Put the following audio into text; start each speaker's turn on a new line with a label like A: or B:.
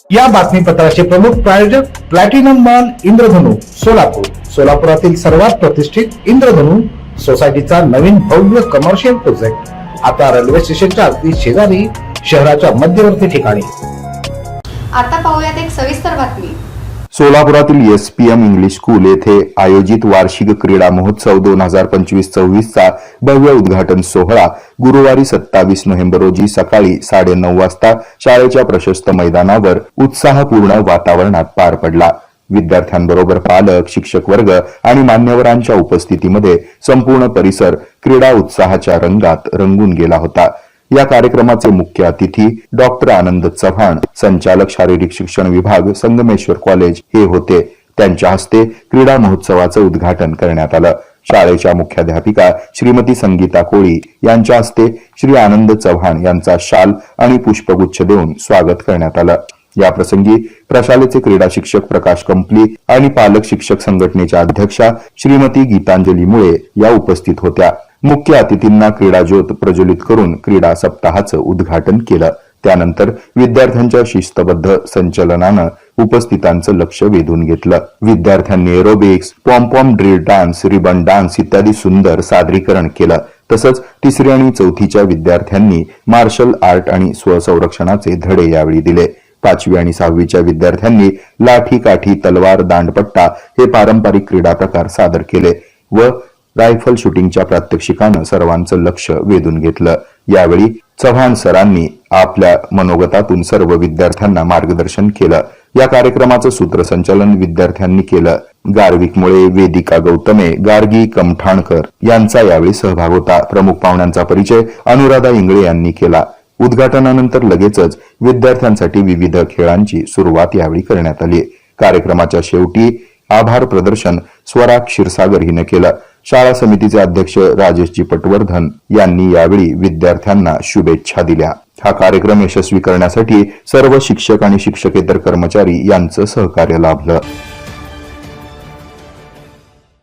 A: या बातमीपत्राचे प्रमुख प्रायोजक प्लॅटिनम मॉल इंद्रधनु सोलापूर. सोलापुरातील सर्वात प्रतिष्ठित इंद्रधनु सोसायटीचा नवीन भव्य कमर्शियल प्रोजेक्ट आता रेल्वे स्टेशनच्या अगदी शेजारी शहराच्या मध्यवर्ती ठिकाणी.
B: आता पाहूयात एक सविस्तर बातमी.
C: सोलापुरातील एसपीएम इंग्लिश स्कूल येथे आयोजित वार्षिक क्रीडा महोत्सव 2025-26 चा भव्य उद्घाटन सोहळा गुरुवारी 27 नोव्हेंबर रोजी सकाळी 9:30 वाजता शाळेच्या प्रशस्त मैदानावर उत्साहपूर्ण वातावरणात पार पडला. विद्यार्थ्यांबरोबर पालक, शिक्षक वर्ग आणि मान्यवरांच्या उपस्थितीमध्ये संपूर्ण परिसर क्रीडा उत्साहाच्या रंगात रंगून गेला होता. या कार्यक्रमाचे मुख्य अतिथी डॉक्टर आनंद चव्हाण, संचालक शारीरिक शिक्षण विभाग, संगमेश्वर कॉलेज हे होते. त्यांच्या हस्ते क्रीडा महोत्सवाचं उद्घाटन करण्यात आलं. शाळेच्या मुख्याध्यापिका श्रीमती संगीता कोळी यांच्या हस्ते श्री आनंद चव्हाण यांचा शाल आणि पुष्पगुच्छ देऊन स्वागत करण्यात आलं. या प्रसंगी प्रशालेचे क्रीडा शिक्षक प्रकाश कंपली आणि पालक शिक्षक संघटनेच्या अध्यक्षा श्रीमती गीतांजली मुळे या उपस्थित होत्या. मुख्य अतिथींना क्रीडा ज्योत प्रज्वलित करून क्रीडा सप्ताहाचं उद्घाटन केलं. त्यानंतर विद्यार्थ्यांच्या शिस्तबद्ध संचलनानं उपस्थितांचं लक्ष वेधून घेतलं. विद्यार्थ्यांनी aerobics, pom drill dance, ribbon dance इत्यादी सुंदर सादरीकरण केलं. तसंच 3री आणि 4थीच्या विद्यार्थ्यांनी मार्शल आर्ट आणि स्वसंरक्षणाचे धडे यावेळी दिले. 5वी आणि 6वीच्या विद्यार्थ्यांनी लाठी, काठी, तलवार, दांडपट्टा हे पारंपरिक क्रीडा प्रकार सादर केले व रायफल शूटिंगच्या प्रात्यक्षिकानं सर्वांचं लक्ष वेधून घेतलं. यावेळी चव्हाण सरांनी आपल्या मनोगतातून सर्व विद्यार्थ्यांना मार्गदर्शन केलं. या कार्यक्रमाचं सूत्रसंचालन विद्यार्थ्यांनी केलं. गार्विक मुळे, वेदिका गौतमे, गार्गी कमठाणकर यांचा यावेळी सहभाग होता. प्रमुख पाहुण्यांचा परिचय अनुराधा इंगळे यांनी केला. उद्घाटनानंतर लगेचच विद्यार्थ्यांसाठी विविध खेळांची सुरुवात यावेळी करण्यात आली. कार्यक्रमाच्या शेवटी आभार प्रदर्शन स्वरा क्षीरसागर हिने केलं. शाळा समितीचे अध्यक्ष राजेशजी पटवर्धन यांनी यावेळी विद्यार्थ्यांना शुभेच्छा दिल्या. हा कार्यक्रम यशस्वी करण्यासाठी सर्व शिक्षक आणि शिक्षकेतर कर्मचारी यांचं सहकार्य लाभलं.